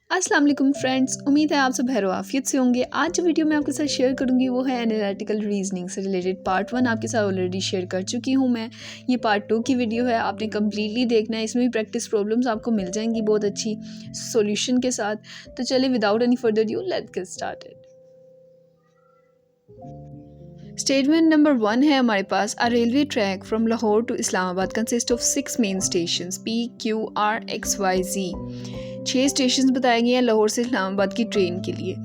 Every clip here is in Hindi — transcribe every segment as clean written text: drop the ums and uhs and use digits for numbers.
अस्सलाम वालेकुम फ्रेंड्स, उम्मीद है आप सब खैर आफियत से होंगे। आज जो वीडियो मैं आपके साथ शेयर करूंगी वो है एनालिटिकल रीजनिंग से रिलेटेड। पार्ट 1 आपके साथ ऑलरेडी शेयर कर चुकी हूं मैं। ये पार्ट 2 की वीडियो है, आपने कम्प्लीटली देखना है। इसमें भी प्रैक्टिस प्रॉब्लम्स आपको मिल जाएंगी बहुत अच्छी सॉल्यूशन के साथ। तो चलिए without any further due let's get started. Statement number 1 है हमारे पास, a railway track from Lahore to Islamabad consist of 6 main stations PQRXYZ। 6 station बताए गए हैं लाहौर से इस्लामाबाद की ट्रेन के लिए।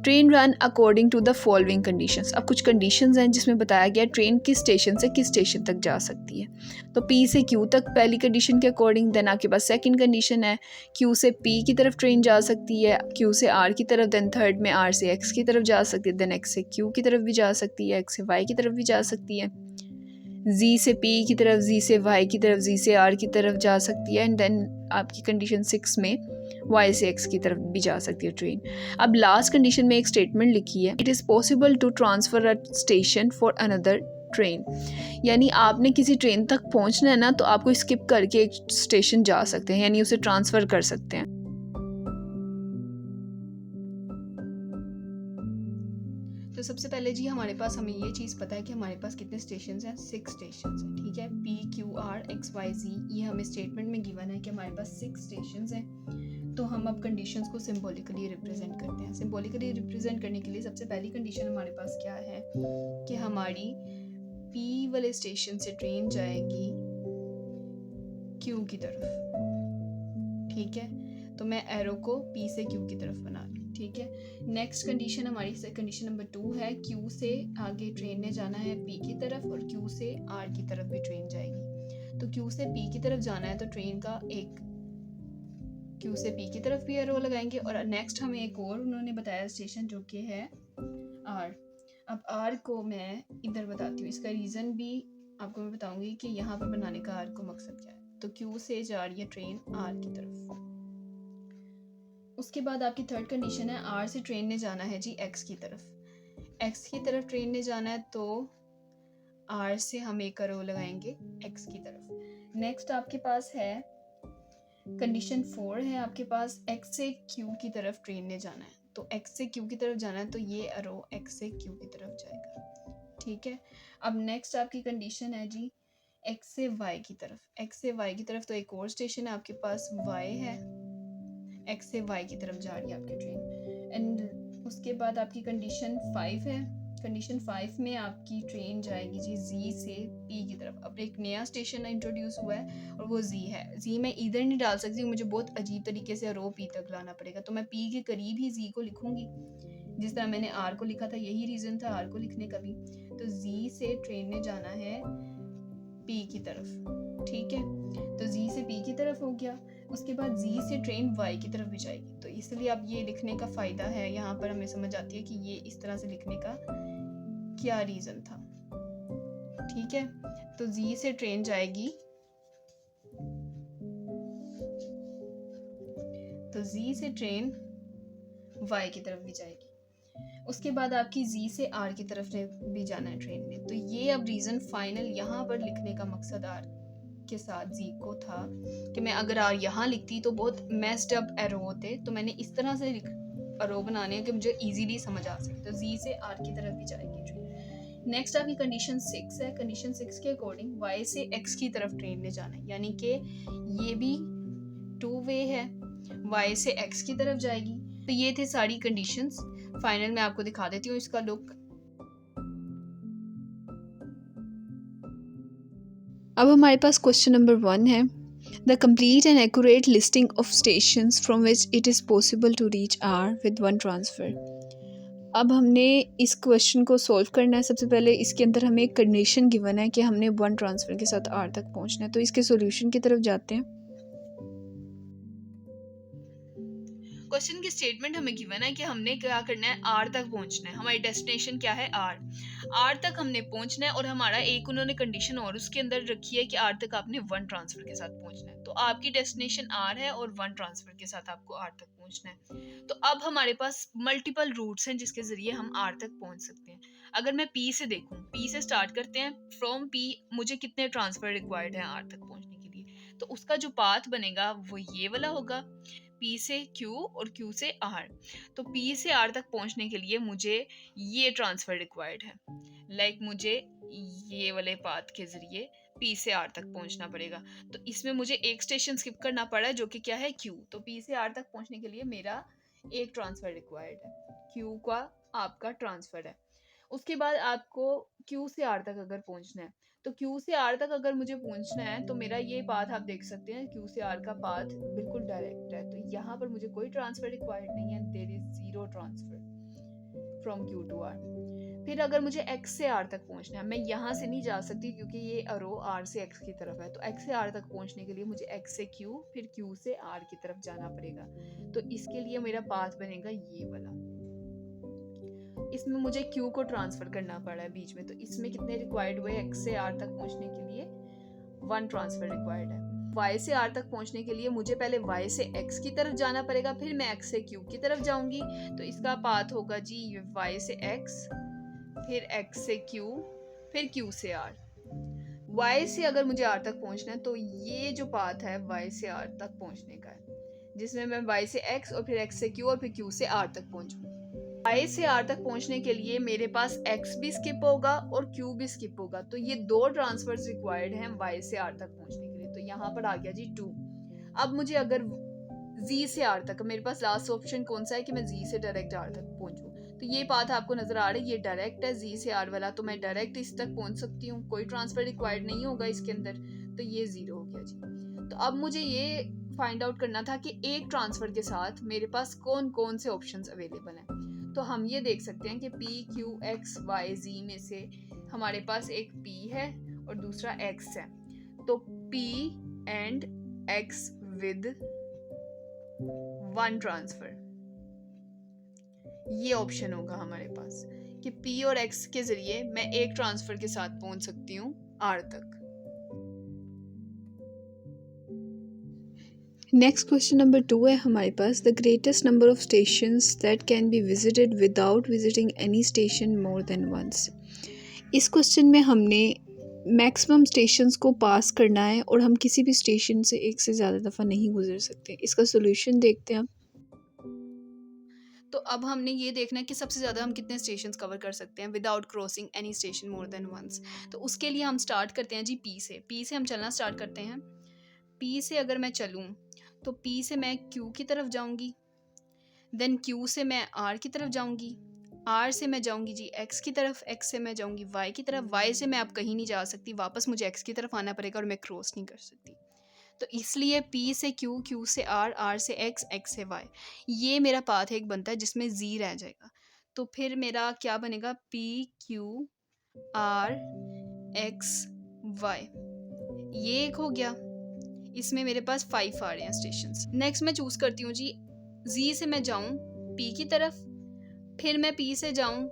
Train run according to the following conditions. अब कुछ कंडीशंस हैं जिसमें बताया गया ट्रेन किस स्टेशन से किस स्टेशन तक जा सकती है। तो P से Q तक पहली कंडीशन के अकॉर्डिंग। देन आपके पास सेकंड कंडीशन है Q से P की तरफ ट्रेन जा सकती है, Q से R की तरफ। देन थर्ड में R से X की तरफ जा सकती है, देन X से Q की तरफ भी जा सकती है, X से Y की तरफ भी जा सकती है, Z से P की तरफ, Z से Y की तरफ, Z से R की तरफ जा सकती है। एंड देन आपकी कंडीशन 6 में Y से X की तरफ भी जा सकती है ट्रेन। अब लास्ट कंडीशन में एक स्टेटमेंट लिखी है, it is possible to transfer a station for another train. यानी आपने किसी ट्रेन तक पहुंचना है ना, तो आपको स्किप करके एक स्टेशन जा सकते हैं, यानी उसे ट्रांसफ़र कर सकते हैं। तो सबसे पहले जी हमारे पास हमें ये चीज़ पता है कि हमारे पास कितने स्टेशन हैं, 6 स्टेशन हैं। ठीक है, PQRXYZ ये हमें स्टेटमेंट में गिवन है कि हमारे पास 6 स्टेशन हैं। तो हम अब कंडीशंस को सिंबॉलिकली रिप्रेजेंट करते हैं। सिंबॉलिकली रिप्रेजेंट करने के लिए सबसे पहली कंडीशन हमारे पास क्या है कि हमारी P वाले स्टेशन से ट्रेन जाएगी Q की तरफ। ठीक है, तो मैं एरो को P से Q की तरफ बना रही हूँ। ठीक है, नेक्स्ट कंडीशन हमारी कंडीशन नंबर 2 है, Q से आगे ट्रेन ने जाना है P की तरफ और Q से R की तरफ भी ट्रेन जाएगी। तो Q से P की तरफ जाना है तो ट्रेन का एक Q से P की तरफ भी एरो लगाएंगे। और नेक्स्ट हमें एक और उन्होंने बताया स्टेशन जो कि है R। अब R को मैं इधर बताती हूँ, इसका रीज़न भी आपको मैं बताऊंगी कि यहाँ पर बनाने का R को मकसद क्या है। तो Q से जा रही है ट्रेन R की तरफ। उसके बाद आपकी थर्ड कंडीशन है, R से ट्रेन ने जाना है जी X की तरफ। X की तरफ ट्रेन ने जाना है तो R से हम एक रो लगाएंगे X की तरफ। नेक्स्ट आपके पास है कंडीशन 4 है आपके पास, X से Q की तरफ ट्रेन ने जाना है। तो X से Q की तरफ जाना है तो ये रो X से Q की तरफ जाएगा। ठीक है, अब नेक्स्ट आपकी कंडीशन है जी X से Y की तरफ। X से Y की तरफ तो एक और स्टेशन है आपके पास Y है, X से Y की तरफ जा रही है आपकी ट्रेन। एंड उसके बाद आपकी कंडीशन 5 है। कंडीशन 5 में आपकी ट्रेन जाएगी जी Z से P की तरफ। अब एक नया स्टेशन इंट्रोड्यूस हुआ है और वो Z है। Z मैं इधर नहीं डाल सकती, मुझे बहुत अजीब तरीके से रो P तक लाना पड़ेगा। तो मैं P के करीब ही Z को लिखूंगी, जिस तरह मैंने R को लिखा था, यही रीज़न था R को लिखने का भी। तो Z से ट्रेन ने जाना है P की तरफ। ठीक है, तो Z से P की तरफ हो गया। उसके बाद Z से ट्रेन Y की तरफ भी जाएगी। तो इसलिए अब ये लिखने का फ़ायदा है, यहाँ पर हमें समझ आती है कि ये इस तरह से लिखने का क्या रीज़न था। ठीक है, तो Z से ट्रेन जाएगी, तो Z से ट्रेन Y की तरफ भी जाएगी। उसके बाद आपकी Z से R की तरफ भी जाना है ट्रेन ने। तो ये अब रीज़न फाइनल यहाँ पर लिखने का मकसद R के साथ Z को था कि मैं अगर R यहाँ लिखती तो बहुत मेस्ड अप एरो होते, तो मैंने इस तरह से एरो बनाने हैं कि मुझे इजीली समझ आ सके। तो Z से R की तरफ भी जाएगी ट्रेन। नेक्स्ट आपकी कंडीशन 6 है। कंडीशन 6 के अकॉर्डिंग Y से X की तरफ ट्रेन ने जाना है, यानी कि ये भी 2 वे है, Y से X की तरफ जाएगी। तो ये थे सारी कंडीशंस। फाइनल मैं आपको दिखा देती हूँ इसका लुक। अब हमारे पास क्वेश्चन नंबर 1 है, the complete and accurate listing of stations from which it is possible to reach R with one transfer. अब हमने इस क्वेश्चन को सॉल्व करना है। सबसे पहले इसके अंदर हमें एक कंडीशन गिवन है कि हमने वन ट्रांसफ़र के साथ आर तक पहुंचना है। तो इसके सॉल्यूशन की तरफ जाते हैं। क्वेश्चन की स्टेटमेंट हमें गिवन है कि हमने क्या करना है, आर तक पहुंचना है। हमारी डेस्टिनेशन क्या है, आर तक हमने पहुंचना है। और हमारा एक उन्होंने कंडीशन और उसके अंदर रखी है कि आर तक आपने वन ट्रांसफर के साथ पहुंचना है। तो आपकी डेस्टिनेशन आर है और वन ट्रांसफर के साथ आपको आर तक पहुंचना है। तो अब हमारे पास मल्टीपल रूट्स हैं जिसके जरिए हम आर तक पहुंच सकते हैं। अगर मैं पी से देखूं, पी से स्टार्ट करते हैं। फ्रॉम पी मुझे कितने ट्रांसफर रिक्वायर्ड है आर तक पहुंचने के लिए, तो उसका जो पाथ बनेगा वो ये वाला होगा। P से Q और Q से R। तो P से R तक पहुंचने के लिए मुझे ये ट्रांसफ़र रिक्वायर्ड है। लाइक मुझे ये वाले पाथ के ज़रिए P से R तक पहुंचना पड़ेगा। तो इसमें मुझे एक स्टेशन स्किप करना पड़ा जो कि क्या है Q। तो P से R तक पहुंचने के लिए मेरा एक ट्रांसफ़र रिक्वायर्ड है। Q का आपका ट्रांसफ़र है। उसके बाद आपको Q से R तक अगर पहुंचना है, तो Q से R तक अगर मुझे पहुंचना है तो मेरा ये पाथ आप देख सकते हैं, Q से R का पाथ बिल्कुल डायरेक्ट है। तो यहाँ पर मुझे कोई ट्रांसफ़र रिक्वायर्ड नहीं है, there is zero transfer from Q to R। फिर अगर मुझे X से R तक पहुंचना है, मैं यहाँ से नहीं जा सकती क्योंकि ये अरो R से X की तरफ है। तो X से R तक पहुंचने के लिए मुझे X से Q फिर Q से R की तरफ जाना पड़ेगा। तो इसके लिए मेरा पाथ बनेगा ये वाला। इसमें मुझे Q को ट्रांसफ़र करना पड़ा है बीच में। तो इसमें कितने रिक्वायर्ड हुए? X से R तक पहुंचने के लिए 1 ट्रांसफ़र रिक्वायर्ड है। Y से R तक पहुंचने के लिए मुझे पहले Y से X की तरफ जाना पड़ेगा, फिर मैं X से Q की तरफ जाऊंगी। तो इसका पाथ होगा जी Y से X, फिर X से Q, फिर Q से R। Y से अगर मुझे R तक पहुंचना है तो ये जो पाथ है Y से R तक पहुंचने का है, जिसमें मैं Y से X और फिर X से Q और फिर Q से R तक पहुंचूंगी। Y से R तक पहुंचने के लिए मेरे पास X भी स्किप होगा और Q भी स्किप होगा। तो ये 2 ट्रांसफर्स रिक्वायर्ड हैं Y से R तक पहुंचने के लिए। तो यहाँ पर आ गया जी 2। अब मुझे अगर Z से R तक, मेरे पास लास्ट ऑप्शन कौन सा है कि मैं Z से डायरेक्ट R तक पहुंचूं। तो ये पाथ आपको नजर आ रहा है, ये डायरेक्ट है Z से R वाला, तो मैं डायरेक्ट इस तक पहुंच सकती हूँ, कोई ट्रांसफर रिक्वायर्ड नहीं होगा इसके अंदर। तो ये 0 हो गया जी। तो अब मुझे ये फाइंड आउट करना था कि एक ट्रांसफर के साथ मेरे पास कौन कौन से ऑप्शंस अवेलेबल हैं। तो हम ये देख सकते हैं कि P, Q, X, Y, Z में से हमारे पास एक P है और दूसरा X है। तो P and X with 1 transfer, ये ऑप्शन होगा हमारे पास कि P और X के जरिए मैं एक ट्रांसफर के साथ पहुंच सकती हूँ R तक। नेक्स्ट क्वेश्चन नंबर 2 है हमारे पास, the greatest number of stations that can be visited without visiting any station more than once. इस क्वेश्चन में हमने मैक्सिमम स्टेशंस को पास करना है और हम किसी भी स्टेशन से एक से ज़्यादा दफ़ा नहीं गुजर सकते। इसका सोल्यूशन देखते हैं। तो अब हमने ये देखना है कि सबसे ज़्यादा हम कितने स्टेशंस कवर कर सकते हैं without crossing any station more than once. तो उसके लिए हम स्टार्ट करते हैं जी P से। P से हम चलना स्टार्ट करते हैं। P से अगर मैं चलूँ तो P से मैं Q की तरफ जाऊंगी, देन Q से मैं R की तरफ जाऊंगी, R से मैं जाऊंगी जी X की तरफ, X से मैं जाऊंगी Y की तरफ, Y से मैं अब कहीं नहीं जा सकती, वापस मुझे X की तरफ आना पड़ेगा और मैं क्रॉस नहीं कर सकती। तो इसलिए P से Q, Q से R, R से X, X से Y, ये मेरा पाथ एक बनता है जिसमें Z रह जाएगा। तो फिर मेरा क्या बनेगा? P, Q, R, X, Y, ये एक हो गया। इसमें मेरे पास 5 आ रहे हैं स्टेशंस। नेक्स्ट मैं चूज करती हूँ जी Z से मैं जाऊँ P की तरफ, फिर मैं P से जाऊँ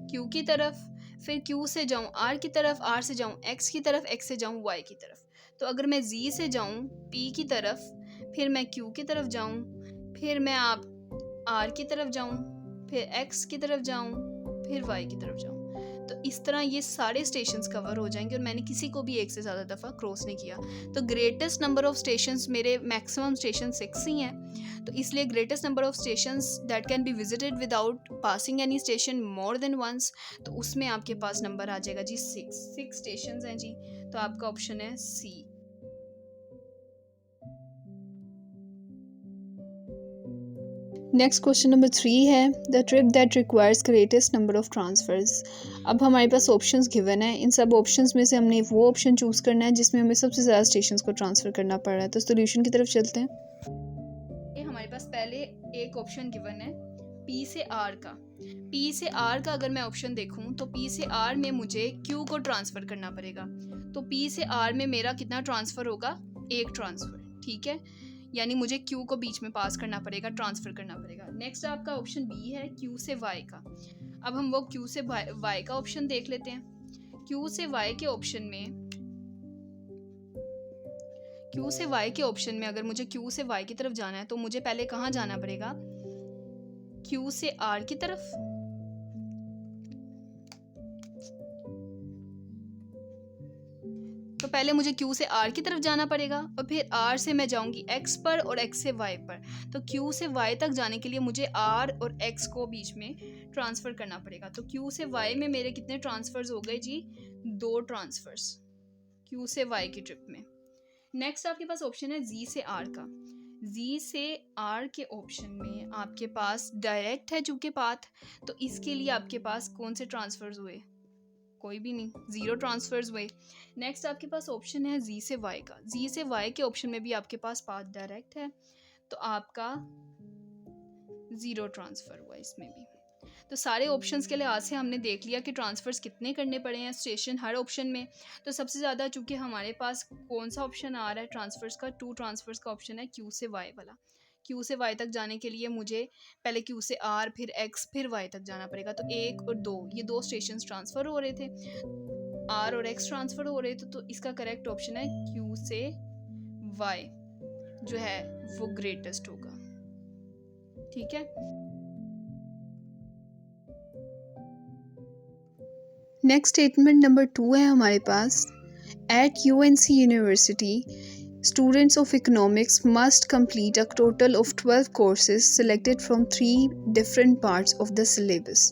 Q की तरफ, फिर Q से जाऊँ R की तरफ, R से जाऊँ X की तरफ, X से जाऊँ Y की तरफ। तो अगर मैं Z से जाऊँ P की तरफ, फिर मैं Q की तरफ जाऊँ, फिर मैं आप R की तरफ जाऊँ, फिर X की तरफ जाऊँ, फिर Y की तरफ जाऊँ, तो इस तरह ये सारे स्टेशंस कवर हो जाएंगे और मैंने किसी को भी एक से ज़्यादा दफ़ा क्रॉस नहीं किया। तो ग्रेटेस्ट नंबर ऑफ स्टेशंस, मेरे मैक्सिमम स्टेशन 6 ही हैं, तो इसलिए greatest number of stations that can be visited without passing any station more than once, तो उसमें आपके पास नंबर आ जाएगा जी 6 स्टेशंस हैं जी। तो आपका ऑप्शन है C। नेक्स्ट क्वेश्चन नंबर 3 है, the trip that requires greatest number of transfers. अब हमारे पास ऑप्शंस गिवन है, इन सब ऑप्शंस में से हमने वो ऑप्शन चूज़ करना है जिसमें हमें सबसे ज़्यादा स्टेशंस को ट्रांसफ़र करना पड़ रहा है। तो सोल्यूशन की तरफ चलते हैं। ये हमारे पास पहले एक ऑप्शन गिवन है P से R का। P से R का अगर मैं ऑप्शन देखूं तो P से R में मुझे Q को ट्रांसफ़र करना पड़ेगा। तो P से R में मेरा कितना ट्रांसफ़र होगा? एक ट्रांसफ़र, ठीक है, यानी मुझे Q को बीच में पास करना पड़ेगा, ट्रांसफ़र करना पड़ेगा। नेक्स्ट आपका ऑप्शन B है Q से Y का। अब हम वो Q से Y का ऑप्शन देख लेते हैं। Q से Y के ऑप्शन में अगर मुझे Q से Y की तरफ जाना है तो मुझे पहले कहाँ जाना पड़ेगा? Q से R की तरफ, तो पहले मुझे Q से R की तरफ जाना पड़ेगा और फिर R से मैं जाऊंगी X पर और X से Y पर। तो Q से Y तक जाने के लिए मुझे R और X को बीच में ट्रांसफ़र करना पड़ेगा। तो Q से Y में मेरे कितने ट्रांसफ़र्स हो गए जी? 2 ट्रांसफ़र्स Q से Y की ट्रिप में। नेक्स्ट आपके पास ऑप्शन है Z से R का। Z से R के ऑप्शन में आपके पास डायरेक्ट है चूँकि पाथ, तो इसके लिए आपके पास कौन से ट्रांसफ़र्स हुए? कोई भी नहीं, 0 ट्रांसफर्स हुए। नेक्स्ट आपके पास ऑप्शन है Z से Y का। Z से Y के ऑप्शन में भी आपके पास पाथ डायरेक्ट है, तो आपका 0 ट्रांसफ़र हुआ इसमें भी। तो सारे ऑप्शंस के लिहाज से हमने देख लिया कि ट्रांसफ़र्स कितने करने पड़े हैं स्टेशन हर ऑप्शन में। तो सबसे ज़्यादा चूँकि हमारे पास कौन सा ऑप्शन आ रहा है ट्रांसफ़र्स का, 2 ट्रांसफ़र्स का ऑप्शन है Q से Y वाला। Q से Y तक जाने के लिए मुझे पहले Q से R फिर X फिर Y तक जाना पड़ेगा। तो 1 और 2 ये 2 स्टेशंस ट्रांसफ़र हो रहे थे, R और X ट्रांसफ़र हो रहे थे, तो इसका करेक्ट ऑप्शन है Q से Y जो है वो ग्रेटेस्ट होगा। ठीक है। नेक्स्ट स्टेटमेंट नंबर 2 है हमारे पास, at UNC university students of economics must complete a total of 12 courses selected from 3 different parts of the syllabus.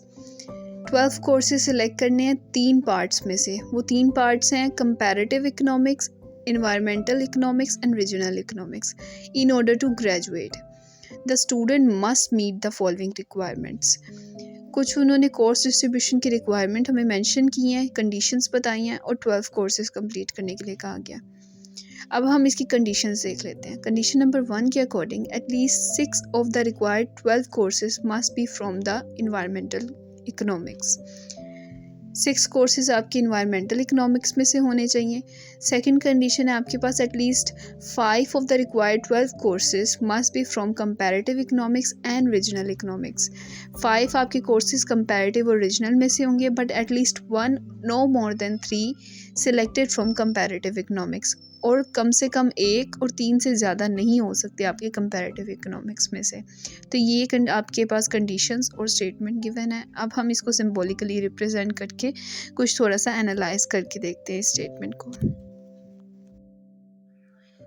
12 courses select करने हैं 3 parts में से। वो 3 parts हैं comparative economics, environmental economics and regional economics in order to graduate. The student must meet the following requirements. कुछ उन्होंने कोर्स डिस्ट्रीब्यूशन की रिक्वायरमेंट हमें मेंशन की हैं, कंडीशंस बताई हैं और 12 कोर्सेज कंप्लीट करने के लिए कहा गया। अब हम इसकी कंडीशंस देख लेते हैं। कंडीशन नंबर 1 के according at least 6 of the required 12 courses must be from the environmental economics. 6 courses आपके इन्वायरमेंटल इकोनॉमिक्स में से होने चाहिए। सेकंड कंडीशन है आपके पास at least 5 of the required 12 courses must be from comparative economics and regional economics. 5 आपके कोर्सेज कंपैरेटिव और रीजनल में से होंगे, but at least 1 no more than 3 selected from comparative economics, और कम से कम 1 और 3 से ज़्यादा नहीं हो सकते आपके कंपैरेटिव इकोनॉमिक्स में से। तो ये आपके पास कंडीशंस और स्टेटमेंट गिवन है। अब हम इसको सिंबॉलिकली रिप्रेजेंट करके कुछ थोड़ा सा एनालाइज करके देखते हैं इस स्टेटमेंट को।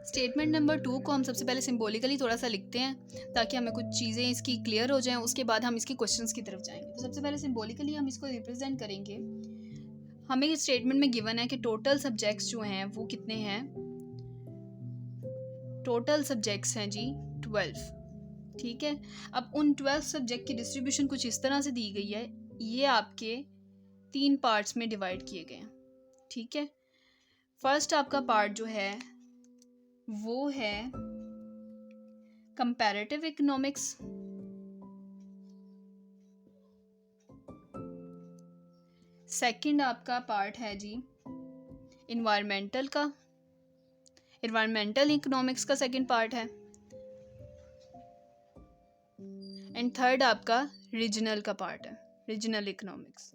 स्टेटमेंट नंबर 2 को हम सबसे पहले सिंबॉलिकली थोड़ा सा लिखते हैं ताकि हमें कुछ चीज़ें इसकी क्लियर हो जाएं, उसके बाद हम इसकी क्वेश्चंस की तरफ जाएंगे। तो सबसे पहले सिंबॉलिकली हम इसको रिप्रेजेंट करेंगे। हमें इस स्टेटमेंट में गिवन है कि टोटल सब्जेक्ट्स जो हैं वो कितने हैं। टोटल सब्जेक्ट्स हैं जी 12। ठीक है। अब उन 12 सब्जेक्ट की डिस्ट्रीब्यूशन कुछ इस तरह से दी गई है, ये आपके 3 पार्ट्स में डिवाइड किए गए हैं। ठीक है। फर्स्ट आपका पार्ट जो है वो है कंपैरेटिव इकोनॉमिक्स, सेकंड आपका पार्ट है जी इन्वायरमेंटल का, इन्वायरमेंटल इकोनॉमिक्स का सेकंड पार्ट है, एंड थर्ड आपका रीजनल का पार्ट है, रीजनल इकोनॉमिक्स।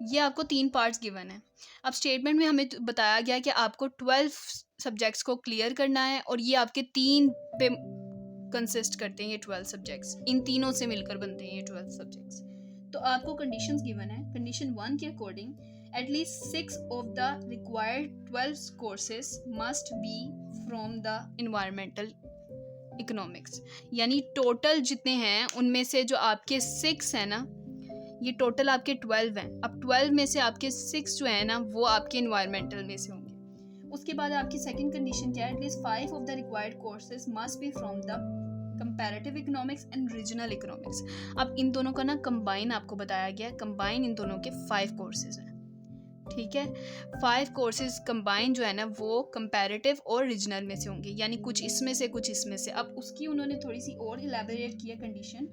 ये आपको 3 पार्ट्स गिवन है। अब स्टेटमेंट में हमें बताया गया कि आपको 12 सब्जेक्ट्स को क्लियर करना है और ये आपके 3 पे कंसिस्ट करते हैं। ये 12 सब्जेक्ट्स इन तीनों से मिलकर बनते हैं ये 12 सब्जेक्ट्स। तो आपको कंडीशंस गिवन है। कंडीशन 1 के according at least 6 of the required 12 courses must be from the environmental economics, यानी टोटल जितने हैं उनमें से जो आपके 6 है ना, ये टोटल आपके 12 हैं। अब 12 में से आपके 6 जो है ना वो आपके इन्वायरमेंटल में से होंगे। उसके बाद आपकी सेकंड कंडीशन क्या है, at least 5 of the required courses must be from the comparative economics and regional economics. अब इन दोनों का ना कंबाइन आपको बताया गया है, कंबाइन इन दोनों के 5 कोर्सेज हैं। ठीक है। 5 कोर्सेज कंबाइन जो है ना वो कंपैरेटिव और रीजनल में से होंगे, यानी कुछ इसमें से कुछ इसमें से। अब उसकी उन्होंने थोड़ी सी और इलैबोरेट किया condition,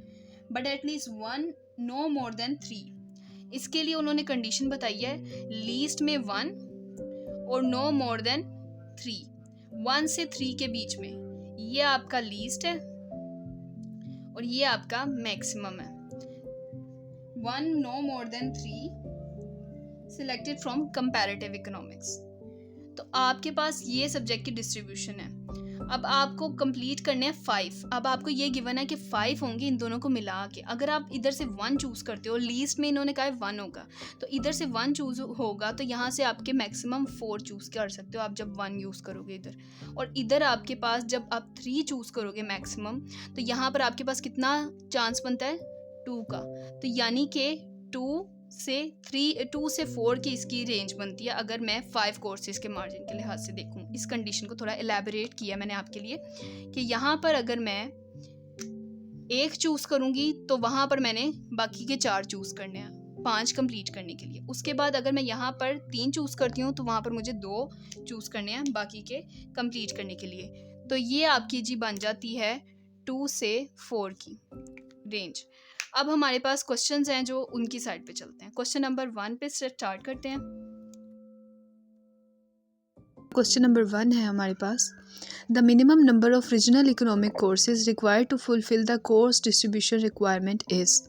but at least 1 no more than 3। इसके लिए उन्होंने कंडीशन बताई है लीस्ट में 1 और नो मोर देन 3। 1 से 3 के बीच में ये आपका लीस्ट है और ये आपका मैक्सिमम है। 1 no more than 3 selected from comparative economics. तो आपके पास ये सब्जेक्ट की डिस्ट्रीब्यूशन है। अब आपको कंप्लीट करने हैं 5। अब आपको ये गिवन है कि 5 होंगे इन दोनों को मिला के। अगर आप इधर से 1 चूज़ करते हो, लीस्ट में इन्होंने कहा है 1 होगा, तो इधर से 1 चूज़ होगा, तो यहाँ से आपके मैक्सिमम 4 चूज़ कर सकते हो आप जब 1 यूज़ करोगे इधर। और इधर आपके पास जब आप 3 चूज़ करोगे मैक्सिमम, तो यहाँ पर आपके पास कितना चांस बनता है 2 का। तो यानी कि 2 से 4 की इसकी रेंज बनती है अगर मैं 5 कोर्सेज के मार्जिन के लिहाज से देखूं। इस कंडीशन को थोड़ा एलैबोरेट किया मैंने आपके लिए कि यहाँ पर अगर मैं 1 चूज़ करूँगी तो वहाँ पर मैंने बाकी के 4 चूज़ करने हैं 5 कंप्लीट करने के लिए। उसके बाद अगर मैं यहाँ पर 3 चूज़ करती हूँ तो वहाँ पर मुझे 2 चूज़ करने हैं बाकी के कंप्लीट करने के लिए। तो ये आपकी जी बन जाती है 2 से 4 की रेंज। अब हमारे पास क्वेश्चंस हैं जो उनकी साइड पे चलते हैं। क्वेश्चन नंबर 1 पे स्टार्ट करते हैं। क्वेश्चन नंबर 1 है हमारे पास, the minimum number of regional economic courses required to fulfil the course distribution requirement is.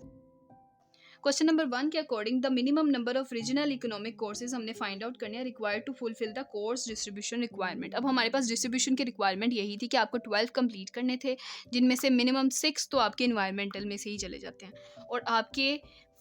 Question number 1 के according the minimum number of regional economic courses हमने फाइंड आउट करने हैं required to fulfil the course distribution requirement. अब हमारे पास डिस्ट्रीब्यूशन की रिक्वायरमेंट यही थी कि आपको 12 कंप्लीट करने थे, जिनमें से मिनिमम 6 तो आपके इन्वायरमेंटल में से ही चले जाते हैं और आपके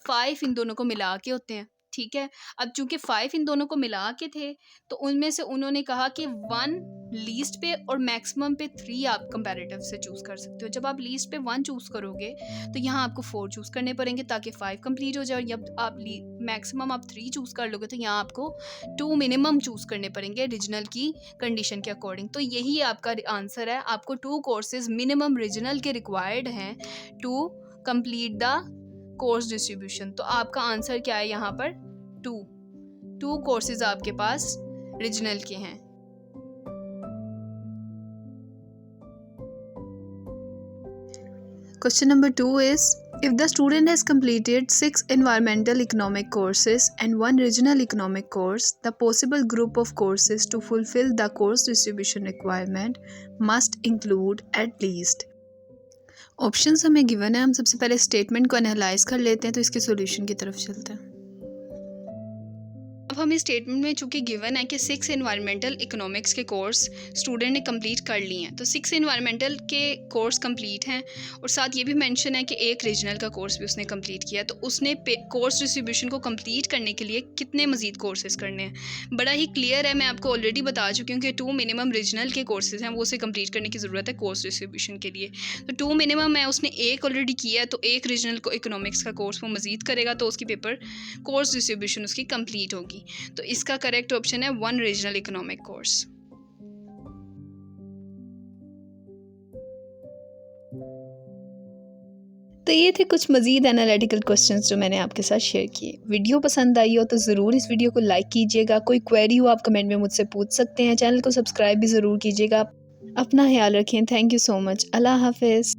5 इन दोनों को मिला के होते हैं। ठीक है, अब चूंकि 5 इन दोनों को मिला के थे तो उनमें से उन्होंने कहा कि 1 लीस्ट पे और मैक्सिमम पे 3 आप कंपैरेटिव से चूज़ कर सकते हो। जब आप लीस्ट पे 1 चूज़ करोगे तो यहाँ आपको 4 चूज़ करने पड़ेंगे ताकि 5 कंप्लीट हो जाए, और जब आप मैक्सिमम आप 3 चूज़ कर लोगे तो यहाँ आपको 2 मिनिमम चूज़ करने पड़ेंगे रीजनल की कंडीशन के अकॉर्डिंग। तो यही आपका आंसर है, आपको 2 कोर्सेज मिनिमम रीजनल के रिक्वायर्ड हैं to complete the course distribution. तो आपका आंसर क्या है यहाँ पर 2 कोर्सेज आपके पास रीजनल के हैं। Question number 2 is, if the student has completed 6 environmental economic courses and 1 regional economic course, the possible group of courses to fulfill the course distribution requirement must include at least। Options हमें गिवन है। हम सबसे पहले स्टेटमेंट को एनालाइज कर लेते हैं तो इसके सॉल्यूशन की तरफ चलते हैं। अब हमें स्टेटमेंट में चूँकि गिवन है कि 6 एनवायरमेंटल इकोनॉमिक्स के कोर्स स्टूडेंट ने कंप्लीट कर लिए हैं, तो 6 एनवायरमेंटल के कोर्स कंप्लीट हैं और साथ ये भी मेंशन है कि एक रीजनल का कोर्स भी उसने कंप्लीट किया। तो उसने कोर्स डिस्ट्रीब्यूशन को कंप्लीट करने के लिए कितने मजीद कोर्सेज करने हैं, बड़ा ही क्लियर है। मैं आपको ऑलरेडी बता चुकी हूँ कि 2 मिनिमम रीजनल के कोर्सेज हैं, वो उसे कंप्लीट करने की ज़रूरत है कोर्स डिस्ट्रीब्यूशन के लिए। तो 2 मिनिमम है, उसने एक ऑलरेडी किया है, तो एक रीजनल को इकोनॉमिक्स का कोर्स वो मजीद करेगा तो उसकी पेपर कोर्स डिस्ट्रीब्यूशन उसकी कंप्लीट होगी। तो इसका करेक्ट ऑप्शन है 1 रीजनल इकोनॉमिक कोर्स। तो ये थे कुछ मज़ीद एनालिटिकल क्वेश्चंस जो मैंने आपके साथ शेयर किए। वीडियो पसंद आई हो तो ज़रूर इस वीडियो को लाइक कीजिएगा। कोई क्वेरी हो आप कमेंट में मुझसे पूछ सकते हैं। चैनल को सब्सक्राइब भी ज़रूर कीजिएगा। अपना ख्याल रखें। Thank you so much. अल्लाह हाफिज़।